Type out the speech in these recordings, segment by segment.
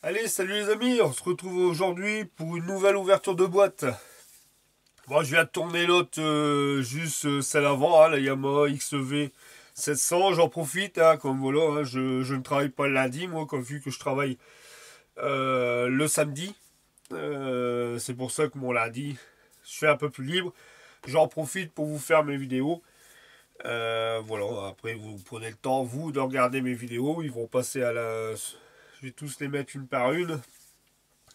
Allez, salut les amis, on se retrouve aujourd'hui pour une nouvelle ouverture de boîte. Bon, je viens de tourner l'autre juste celle avant, hein, la Yamaha XV 700. J'en profite, hein, comme voilà, hein, je ne travaille pas le lundi, moi, comme vu que je travaille le samedi. C'est pour ça que mon lundi, je suis un peu plus libre. J'en profite pour vous faire mes vidéos. Voilà, après vous prenez le temps, vous, de regarder mes vidéos. Ils vont passer à la... Je vais tous les mettre une par une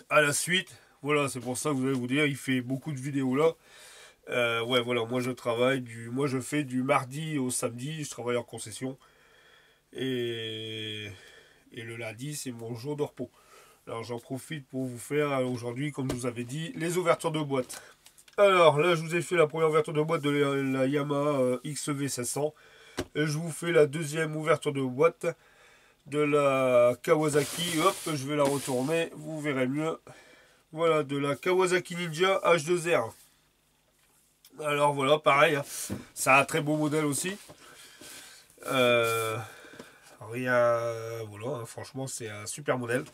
à la suite. Voilà, c'est pour ça que vous allez vous dire, il fait beaucoup de vidéos là. Ouais, voilà, moi je fais du mardi au samedi, je travaille en concession. Et, et le lundi, c'est mon jour de repos. Alors j'en profite pour vous faire aujourd'hui, comme je vous avais dit, les ouvertures de boîte. Alors là, je vous ai fait la première ouverture de boîte de la Yamaha XV 1600. Et je vous fais la deuxième ouverture de boîte de la Kawasaki. Hop, je vais la retourner, vous verrez mieux. Voilà, de la Kawasaki Ninja H2R. Alors voilà, pareil, hein. C'est un très beau modèle aussi. Euh, Rien, voilà, hein, franchement, c'est un super modèle.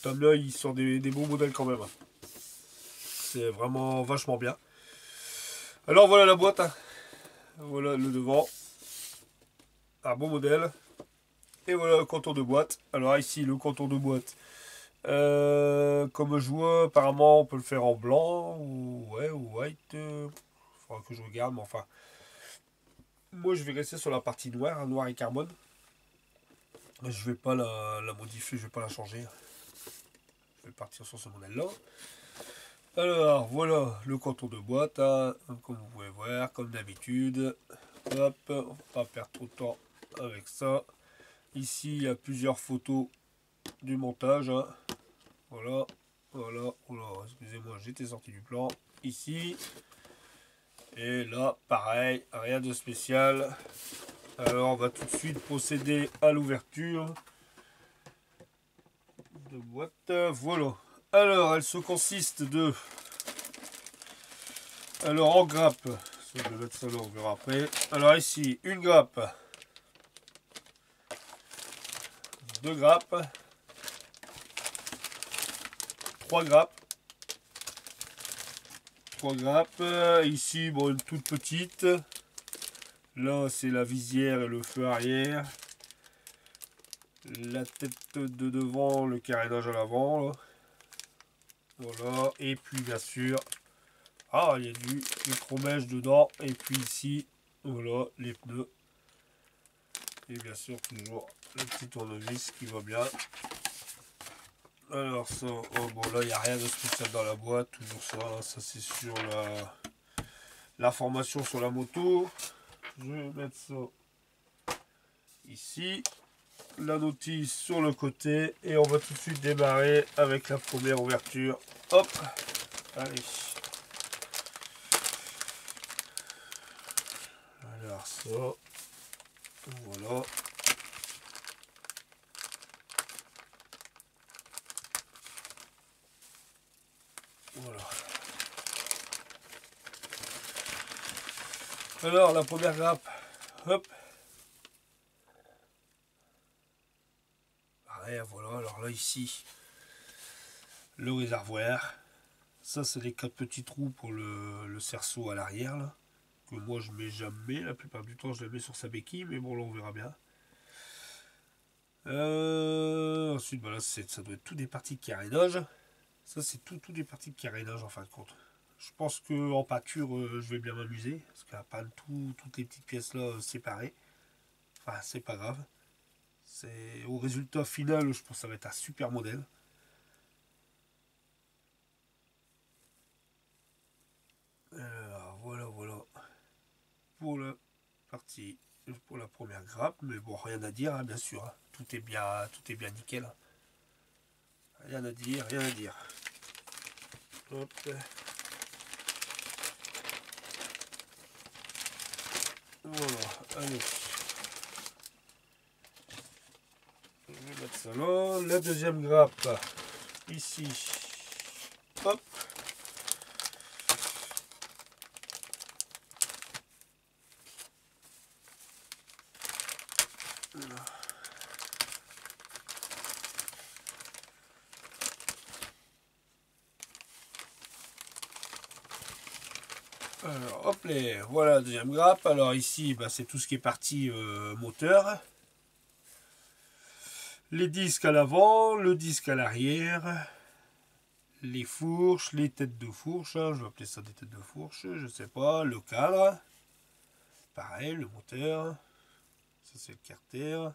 Tom là, il sort des beaux modèles quand même, hein. C'est vraiment vachement bien. Alors voilà la boîte, hein. Voilà le devant. Un beau modèle. Et voilà le contour de boîte. Alors ici, le contour de boîte. Comme je vois, apparemment, on peut le faire en blanc ou, ouais, ou white. Faudra que je regarde, mais enfin. Moi, je vais rester sur la partie noire, hein, noir et carbone. Je vais pas la modifier, je vais pas la changer. Je vais partir sur ce modèle-là. Alors, voilà le contour de boîte, hein, comme vous pouvez voir, comme d'habitude. Hop, on va pas perdre trop de temps avec ça. Ici, il y a plusieurs photos du montage, hein. Voilà, voilà, voilà, excusez-moi, j'étais sorti du plan. Ici, et là, pareil, rien de spécial. Alors, on va tout de suite procéder à l'ouverture de boîte. Voilà. Alors, elle se consiste de... Alors, en grappe, je vais mettre ça là, on verra après. Alors ici, une grappe, deux grappes, trois grappes, trois grappes. Ici, bon, une toute petite. Là, c'est la visière et le feu arrière. La tête de devant, le carénage à l'avant. Voilà. Et puis, bien sûr, ah, il y a du micro-mèche dedans. Et puis ici, voilà, les pneus. Et bien sûr, toujours le petit tournevis qui va bien. Alors ça, oh, bon là, il n'y a rien de spécial dans la boîte. Toujours ça, hein, ça c'est sur l'information sur la moto. Je vais mettre ça ici. La notice sur le côté. Et on va tout de suite démarrer avec la première ouverture. Hop, allez. Alors ça, voilà. Voilà. Alors la première grappe, hop. Pareil, voilà. Alors là ici, le réservoir. Ça c'est les 4 petits trous pour le cerceau à l'arrière là. Que moi je mets jamais, la plupart du temps je la mets sur sa béquille, mais bon là on verra bien. Ensuite voilà, ça doit être tout des parties de carénage. Ça c'est tout des parties de carénage en fin de compte. Je pense que en pâture je vais bien m'amuser, parce qu'à peindre toutes les petites pièces là séparées. Enfin c'est pas grave. C'est au résultat final, je pense que ça va être un super modèle. Alors voilà, voilà. Pour la partie, pour la première grappe, mais bon, rien à dire, hein, bien sûr. Hein. Tout est bien nickel. Hein. Rien à dire, rien à dire. Hop. Voilà, allez. Je vais mettre ça là. La deuxième grappe, ici. Hop. Alors, hop là, voilà la deuxième grappe. Alors ici, bah, c'est tout ce qui est partie moteur. Les disques à l'avant, le disque à l'arrière. Les fourches, les têtes de fourche. Hein, je vais appeler ça des têtes de fourche, je sais pas. Le cadre. Pareil, le moteur. Ça, c'est le carter.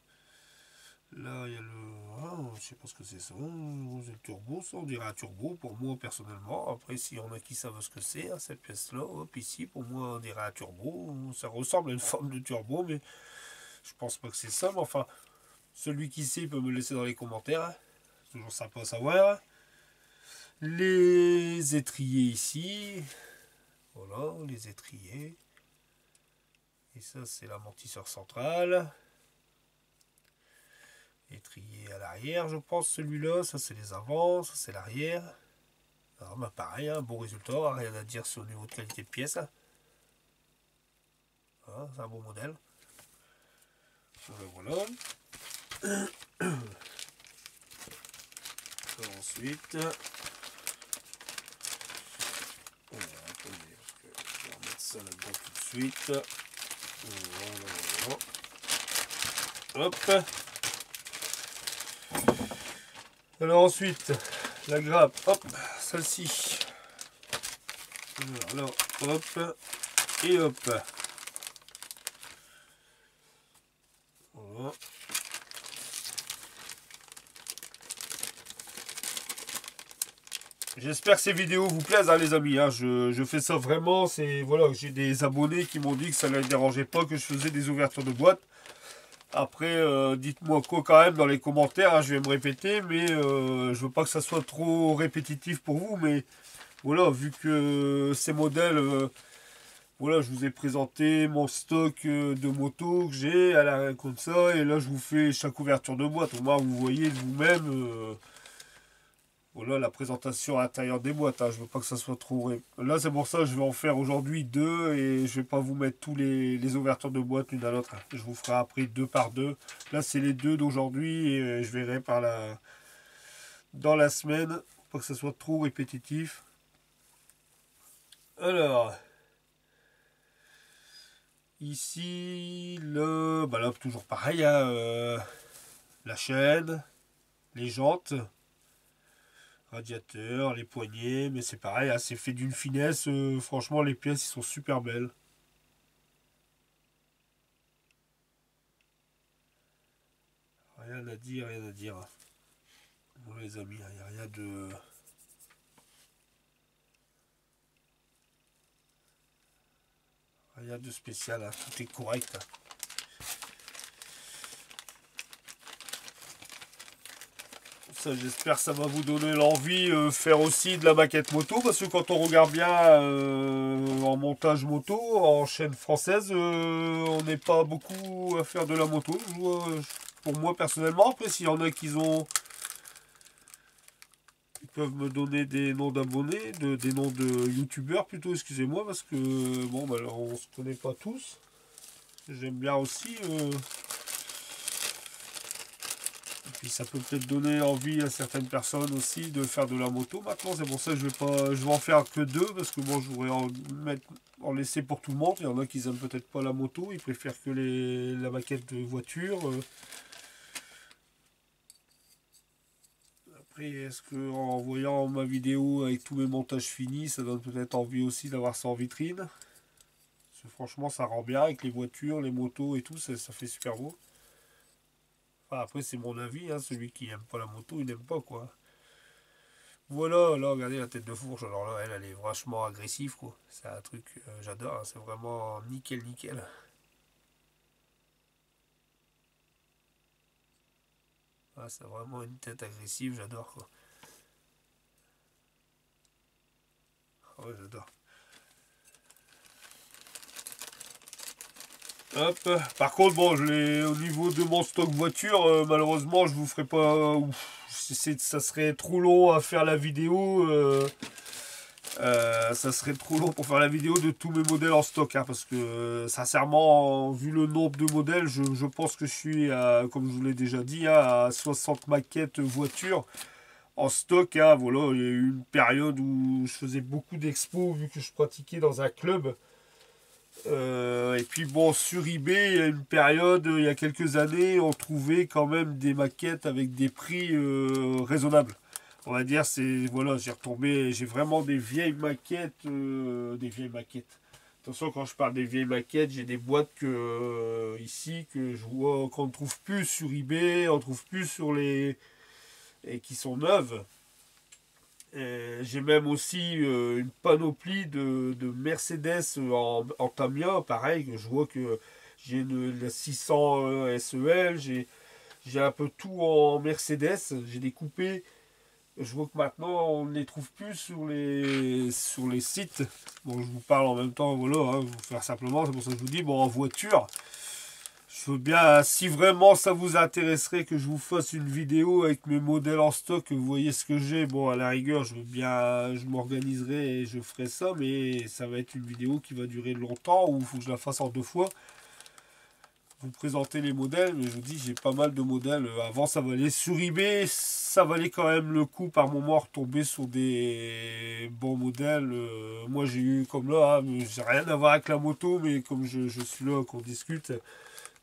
Là, il y a le... Ah, je sais pas ce que c'est ça. C'est le turbo, ça. On dirait un turbo pour moi, personnellement. Après, s'il y en a qui savent ce que c'est, hein, cette pièce-là. Hop, ici, pour moi, on dirait un turbo. Ça ressemble à une forme de turbo, mais je pense pas que c'est ça. Mais enfin, celui qui sait peut me laisser dans les commentaires. C'est toujours sympa à savoir. Les étriers ici. Voilà, les étriers. Et ça, c'est l'amortisseur central. Étrier à l'arrière, je pense, celui-là. Ça, c'est les avants. Ça, c'est l'arrière. Alors, bah, pareil, un bon résultat. Rien à dire sur le niveau de qualité de pièce. Voilà, c'est un bon modèle. Voilà. Ensuite... attendez, je vais remettre ça là-dedans tout de suite. Voilà. Hop. Alors ensuite, la grappe, hop, celle-ci. Alors, hop, et hop. Voilà. J'espère que ces vidéos vous plaisent, hein, les amis. Hein. Je fais ça vraiment. C'est voilà, j'ai des abonnés qui m'ont dit que ça ne les dérangeait pas que je faisais des ouvertures de boîte. Après, dites-moi quoi quand même dans les commentaires. Hein, je vais me répéter, mais je veux pas que ça soit trop répétitif pour vous. Mais voilà, vu que ces modèles, voilà, je vous ai présenté mon stock de motos que j'ai à la comme ça, et là je vous fais chaque ouverture de boîte. Au moins, vous voyez de vous-même. Voilà la présentation à l'intérieur des boîtes, hein. Je veux pas que ça soit trop... Là c'est pour ça que je vais en faire aujourd'hui deux et je vais pas vous mettre tous les ouvertures de boîtes l'une à l'autre. Je vous ferai après deux par deux. Là c'est les deux d'aujourd'hui et je verrai dans la semaine. Pour pas que ça soit trop répétitif. Alors... Ici, bah là toujours pareil, hein, la chaîne, les jantes. Radiateur, les poignées, mais c'est pareil, hein, c'est fait d'une finesse. Franchement, les pièces ils sont super belles. Rien à dire, rien à dire. Bon, les amis, il n'y a rien de. Rien de spécial, hein, tout est correct. Hein. J'espère que ça va vous donner l'envie de faire aussi de la maquette moto, parce que quand on regarde bien en montage moto, en chaîne française, on n'est pas beaucoup à faire de la moto. Pour moi personnellement, après s'il y en a qui peuvent me donner des noms d'abonnés, des noms de youtubeurs plutôt, excusez-moi, parce que bon, bah, alors, on se connaît pas tous. J'aime bien aussi... Puis ça peut peut-être donner envie à certaines personnes aussi de faire de la moto maintenant. C'est pour ça que je vais en faire que deux, parce que bon, je voudrais en laisser pour tout le monde. Il y en a qui n'aiment peut-être pas la moto, ils préfèrent que la maquette de voiture. Après, est-ce que en voyant ma vidéo avec tous mes montages finis, ça donne peut-être envie aussi d'avoir ça en vitrine? Parce que franchement, ça rend bien avec les voitures, les motos et tout, ça fait super beau. Enfin, après, c'est mon avis, hein, celui qui n'aime pas la moto, il n'aime pas, quoi. Voilà, là, regardez la tête de fourche. Alors là, elle est vachement agressive, quoi. C'est un truc, j'adore, hein, c'est vraiment nickel, nickel. Ah, c'est vraiment une tête agressive, j'adore, quoi. Ah ouais, j'adore. Hop. Par contre, bon, au niveau de mon stock voiture, malheureusement, je vous ferai pas... ça serait trop long à faire la vidéo. Ça serait trop long pour faire la vidéo de tous mes modèles en stock, hein, parce que sincèrement, vu le nombre de modèles, je pense que je suis, comme je vous l'ai déjà dit, hein, à 60 maquettes voitures en stock. Hein, voilà, il y a eu une période où je faisais beaucoup d'expos vu que je pratiquais dans un club. Et puis bon, sur eBay, il y a une période, il y a quelques années, on trouvait quand même des maquettes avec des prix raisonnables. On va dire, c'est voilà, j'ai retombé, j'ai vraiment des vieilles maquettes. Attention, quand je parle des vieilles maquettes, j'ai des boîtes que ici que je vois qu'on ne trouve plus sur eBay, on ne trouve plus sur les et qui sont neuves. J'ai même aussi une panoplie de Mercedes en Tamiya, pareil, que je vois que j'ai la 600 SEL, j'ai un peu tout en Mercedes, j'ai des coupés. Je vois que maintenant on ne les trouve plus sur les sites. Bon, je vous parle en même temps, voilà, hein, je vais vous faire simplement, c'est pour ça que je vous dis, bon, en voiture. Je veux bien, si vraiment ça vous intéresserait que je vous fasse une vidéo avec mes modèles en stock, que vous voyez ce que j'ai, bon à la rigueur je veux bien, je m'organiserai et je ferai ça, mais ça va être une vidéo qui va durer longtemps ou il faut que je la fasse en 2 fois. Vous présenter les modèles, mais je vous dis j'ai pas mal de modèles. Avant ça valait sur eBay, ça valait quand même le coup par moment retomber sur des bons modèles. Moi j'ai eu comme là, hein, j'ai rien à voir avec la moto, mais comme je suis là qu'on discute.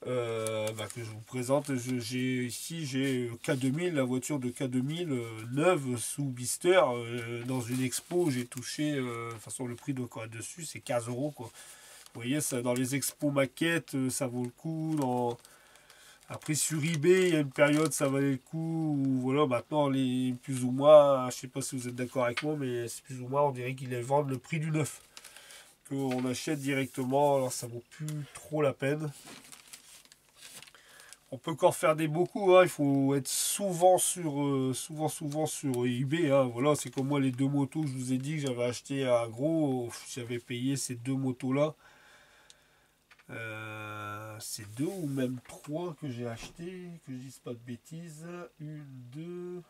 Que je vous présente, j'ai K2000, la voiture de K2000 neuve sous blister dans une expo. J'ai touché, de toute façon le prix de quoi dessus c'est 15 euros quoi. Vous voyez, ça, dans les expos maquettes, ça vaut le coup. Après sur eBay, il y a une période ça valait le coup. Voilà, maintenant les plus ou moins, je sais pas si vous êtes d'accord avec moi, mais c'est plus ou moins on dirait qu'ils les vendent le prix du neuf. Qu'on achète directement, alors ça vaut plus trop la peine. On peut encore faire des beaux coups, hein. Il faut être souvent sur eBay. Hein. Voilà, c'est comme moi les 2 motos que je vous ai dit que j'avais acheté à gros. J'avais payé ces 2 motos-là. C'est 2 ou même 3 que j'ai acheté, que je dise pas de bêtises. Une, deux.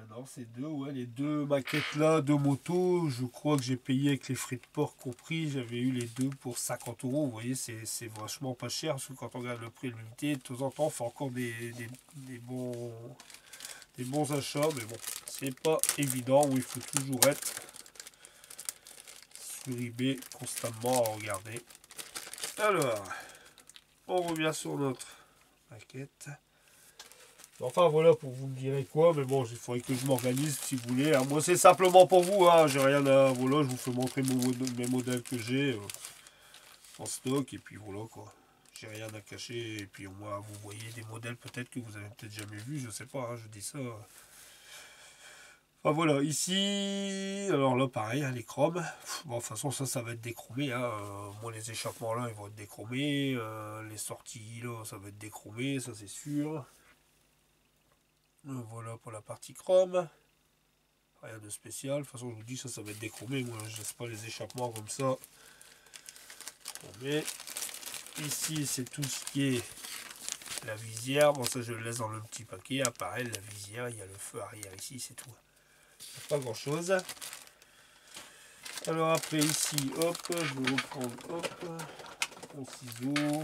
Non, c'est 2, ouais, les 2 maquettes là, 2 motos, je crois que j'ai payé avec les frais de port compris, j'avais eu les 2 pour 50 euros, vous voyez, c'est vachement pas cher, parce que quand on regarde le prix de l'unité, de temps en temps, on fait encore des bons achats, mais bon, c'est pas évident, où il faut toujours être sur eBay constamment à regarder. Alors, on revient sur notre maquette. Enfin voilà, pour vous me direz quoi, mais bon, il faudrait que je m'organise si vous voulez. Hein. Moi c'est simplement pour vous, hein. J'ai rien à. Voilà, je vous fais montrer mes modèles que j'ai en stock, et puis voilà quoi. J'ai rien à cacher, et puis au moins vous voyez des modèles peut-être que vous avez peut-être jamais vu, je sais pas, hein, je dis ça. Enfin voilà, ici, alors là pareil, hein, les chromes. Bon, de toute façon ça va être déchromé, hein. Moi les échappements là ils vont être déchromés, les sorties là ça va être déchromé, ça c'est sûr. Voilà pour la partie chrome. Rien de spécial. De toute façon, je vous dis, ça va être déchromé. Moi, je laisse pas les échappements comme ça. Mais ici, c'est tout ce qui est la visière. Bon, ça, je le laisse dans le petit paquet. Ah, pareil, la visière, il y a le feu arrière ici, c'est tout. Pas grand chose. Alors, après, ici, hop, je vais reprendre, hop, mon ciseau.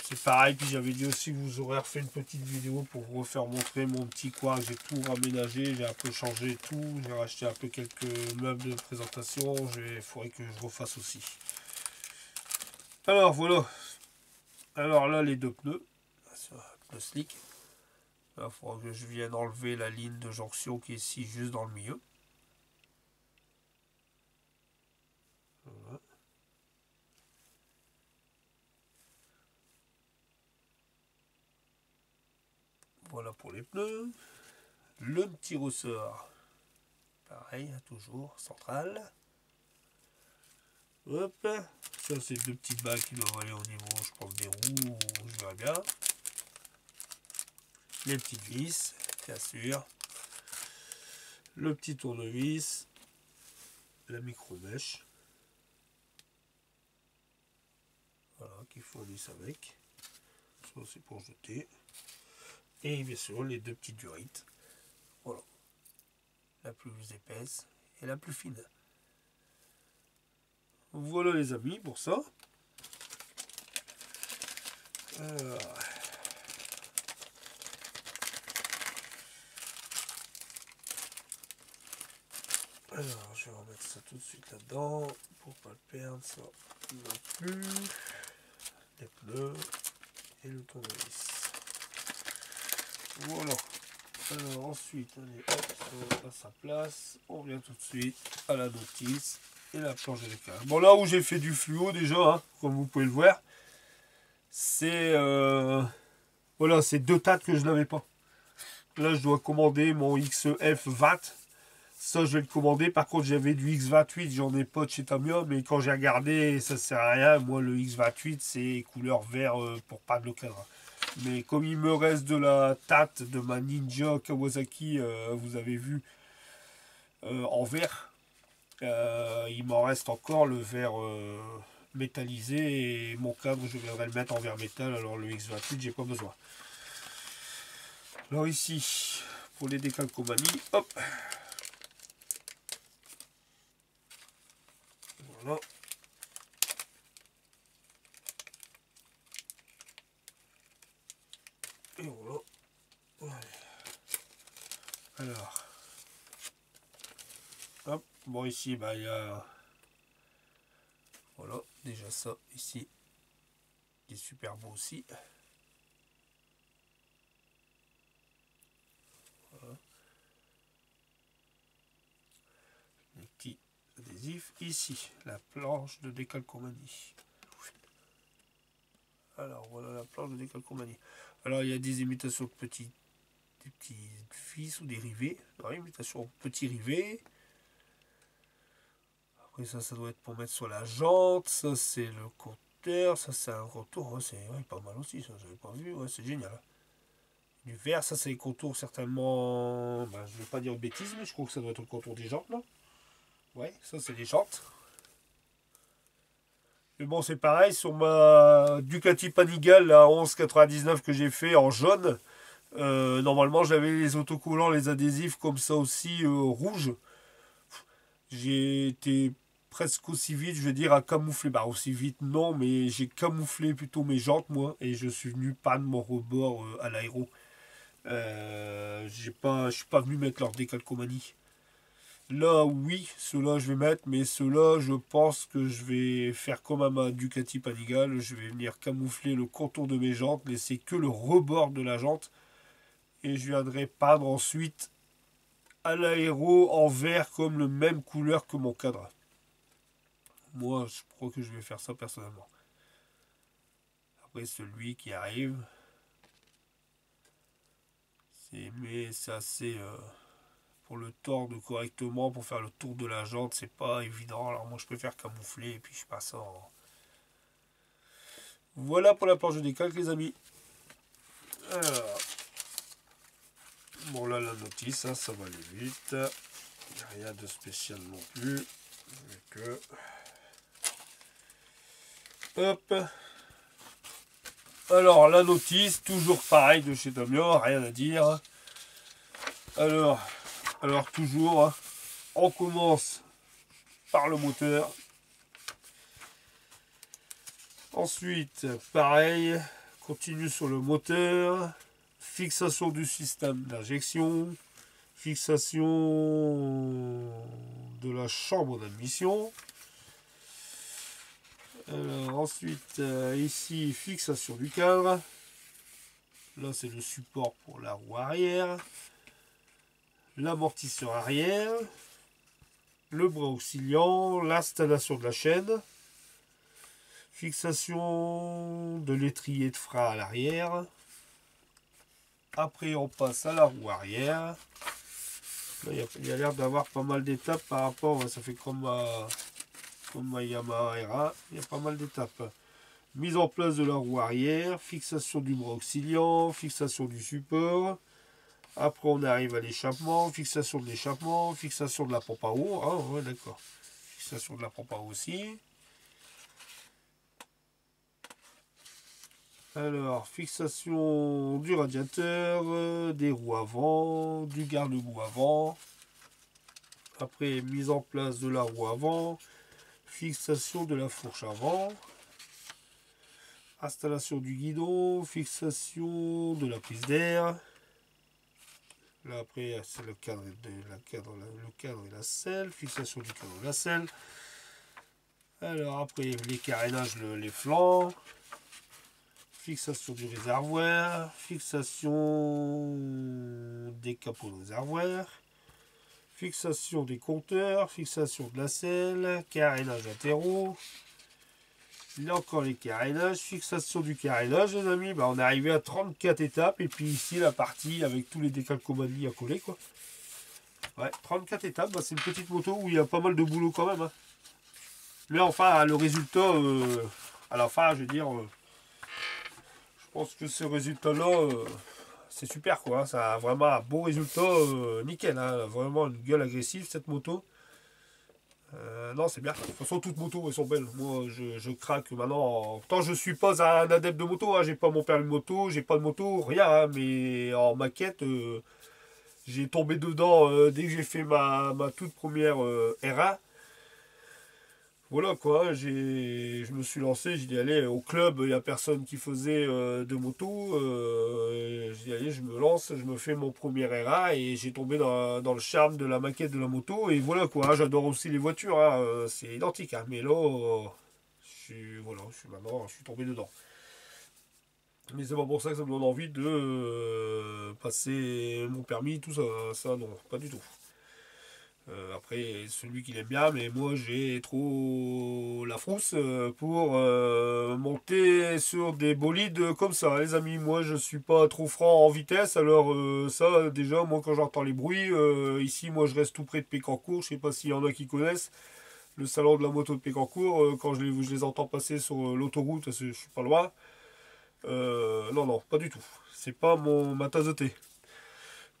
C'est pareil, puis j'avais dit aussi que vous aurez refait une petite vidéo pour vous refaire montrer mon petit coin. J'ai tout raménagé, j'ai un peu changé tout, j'ai racheté un peu quelques meubles de présentation, il faudrait que je refasse aussi. Alors voilà, alors là les 2 pneus, pneus slick. Il faudra que je vienne enlever la ligne de jonction qui est ici juste dans le milieu. Voilà. Voilà pour les pneus. Le petit ressort, pareil, toujours central. Hop, ça c'est 2 petites bagues qui doivent aller au niveau, je pense, des roues, je verrai bien. Les petites vis, bien sûr. Le petit tournevis, la micro-mèche. Voilà, qu'il fournissent avec. Ça c'est pour jeter. Et bien sûr les 2 petites durites. Voilà. La plus épaisse et la plus fine. Voilà les amis pour ça. Alors, Alors, je vais remettre ça tout de suite là-dedans pour pas le perdre, ça non plus. Les pneus et le tournevis. Voilà. Alors ensuite, allez, hop, ça va à sa place. On vient tout de suite à la notice et la planche de décalage. Bon, là où j'ai fait du fluo déjà, hein, comme vous pouvez le voir, c'est voilà, c'est 2 tattes que je n'avais pas. Là, je dois commander mon XF 20. Ça, je vais le commander. Par contre, j'avais du X28, j'en ai pas de chez Tamiya, mais quand j'ai regardé, ça sert à rien. Moi, le X28, c'est couleur vert pour pas de le cadre. Mais comme il me reste de la tate de ma Ninja Kawasaki, vous avez vu, en vert, il m'en reste encore le vert métallisé. Et mon cadre, je viendrai le mettre en vert métal. Alors le X28, j'ai pas besoin. Alors ici, pour les décalcomanies, hop. Voilà. Et voilà. Alors, hop, bon ici, bah, il y a, voilà, déjà ça ici, qui est super beau aussi. Voilà. Les petits adhésifs. Ici, la planche de décalcomanie. Alors, voilà la planche de décalcomanie. Alors, il y a des imitations de petits vis ou des rivets. Alors, imitation petits rivets. Après, ça doit être pour mettre sur la jante. Ça, c'est le compteur. Ça, c'est un contour. Ouais, c'est pas mal aussi. Ça, j'avais pas vu. Ouais, c'est génial. Du vert, ça, c'est les contours certainement. Ben, je vais pas dire de bêtises, mais je crois que ça doit être le contour des jantes, non? Ouais, ça, c'est les jantes. Mais bon, c'est pareil. Sur ma Ducati Panigale, la 1199 que j'ai fait en jaune. Normalement, j'avais les autocollants, les adhésifs comme ça aussi rouges. J'ai été presque aussi vite, je veux dire, à camoufler. Bah, aussi vite, non, mais j'ai camouflé plutôt mes jantes, moi, et je suis venu panne mon rebord à l'aéro. Je suis pas venu mettre leur décalcomanie. Là, oui, ceux-là, je vais mettre, mais ceux-là, je pense que je vais faire comme à ma Ducati Panigale. Je vais venir camoufler le contour de mes jantes, laisser que le rebord de la jante. Et je viendrai peindre ensuite à l'aéro en vert comme le même couleur que mon cadre. Moi, je crois que je vais faire ça personnellement. Après, celui qui arrive, mais c'est assez pour le tordre correctement, pour faire le tour de la jante, c'est pas évident. Alors moi, je préfère camoufler et puis je passe en. Voilà pour la planche de décalque, les amis. Alors, bon là, la notice, hein, ça va aller vite. Il n'y a rien de spécial non plus. Que... Hop. Alors, la notice, toujours pareil de chez Tamiya, rien à dire. Alors toujours, hein, on commence par le moteur. Ensuite, pareil, continue sur le moteur. Fixation du système d'injection. Fixation de la chambre d'admission. Ensuite, ici, fixation du cadre. Là, c'est le support pour la roue arrière. L'amortisseur arrière. Le bras oscillant. L'installation de la chaîne. Fixation de l'étrier de frein à l'arrière. Après, on passe à la roue arrière. Là, il y a l'air d'avoir pas mal d'étapes par rapport, ça fait comme ma Yamaha RA, il y a pas mal d'étapes. Mise en place de la roue arrière, fixation du bras oscillant, fixation du support. Après, on arrive à l'échappement, fixation de l'échappement, fixation de la pompe à eau. Ah, ouais, d'accord. Fixation de la pompe à eau aussi. Alors, fixation du radiateur, des roues avant, du garde-boue avant. Après, mise en place de la roue avant, fixation de la fourche avant. Installation du guidon, fixation de la prise d'air. Là après c'est le cadre, le cadre et la selle, fixation du cadre et la selle. Alors après les carénages, les flancs, fixation du réservoir, fixation des capots de réservoir, fixation des compteurs, fixation de la selle, carénage latéraux. Là encore les carénages, fixation du carénage les amis, bah, on est arrivé à 34 étapes et puis ici la partie avec tous les décalcomanies à coller quoi. Ouais, 34 étapes, bah, c'est une petite moto où il y a pas mal de boulot quand même. Hein. Mais enfin le résultat, à la fin je veux dire, je pense que ce résultat là c'est super quoi. Hein. Ça a vraiment un beau résultat, nickel, hein. Vraiment une gueule agressive cette moto. Non, c'est bien. De toute façon, toutes motos, elles sont belles. Moi, je craque maintenant. Tant je suis pas un adepte de moto, hein. J'ai pas mon permis de moto, j'ai pas de moto, rien. Hein. Mais en maquette, j'ai tombé dedans dès que j'ai fait ma toute première R1. Voilà quoi, je me suis lancé, j'ai dit allez au club, il n'y a personne qui faisait de moto, j'ai dit allez je me lance, je me fais mon premier RA et j'ai tombé dans le charme de la maquette de la moto et voilà quoi, j'adore aussi les voitures, hein, c'est identique, hein, mais là voilà, je suis tombé dedans. Mais c'est pas pour ça que ça me donne envie de passer mon permis, tout ça, ça non, pas du tout. Après, celui qui l'aime bien, mais moi j'ai trop la frousse pour monter sur des bolides comme ça, les amis. Moi je suis pas trop franc en vitesse, alors ça déjà, moi quand j'entends les bruits, ici moi je reste tout près de Pécancourt, je sais pas s'il y en a qui connaissent le salon de la moto de Pécancourt, quand je les entends passer sur l'autoroute, je suis pas loin. Non, non, pas du tout. C'est pas ma tasse de thé.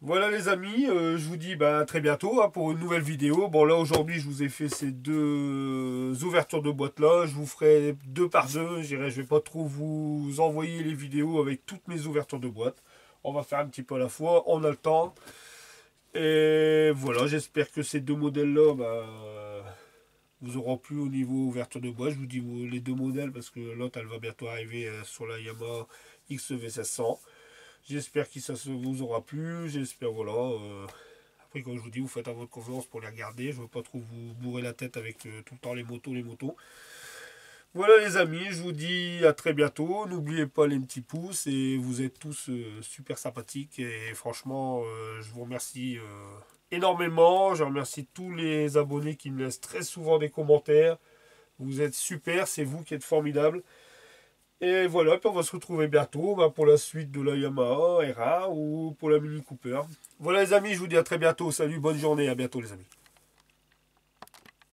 Voilà les amis, je vous dis bah, à très bientôt hein, pour une nouvelle vidéo. Bon là aujourd'hui je vous ai fait ces deux ouvertures de boîte là. Je vous ferai deux par deux. Je vais pas trop vous envoyer les vidéos avec toutes mes ouvertures de boîte. On va faire un petit peu à la fois, on a le temps. Et voilà, j'espère que ces deux modèles là bah, vous auront plu au niveau ouverture de boîte. Je vous dis les deux modèles parce que l'autre elle va bientôt arriver sur la Yamaha XV1600. J'espère que ça vous aura plu. J'espère, voilà. Après, comme je vous dis, vous faites à votre confiance pour les regarder. Je ne veux pas trop vous bourrer la tête avec tout le temps les motos, les motos. Voilà les amis, je vous dis à très bientôt. N'oubliez pas les petits pouces et vous êtes tous super sympathiques. Et franchement, je vous remercie énormément. Je remercie tous les abonnés qui me laissent très souvent des commentaires. Vous êtes super, c'est vous qui êtes formidables. Et voilà, puis on va se retrouver bientôt bah, pour la suite de la Yamaha RA ou pour la Mini Cooper. Voilà les amis, je vous dis à très bientôt. Salut, bonne journée, à bientôt les amis.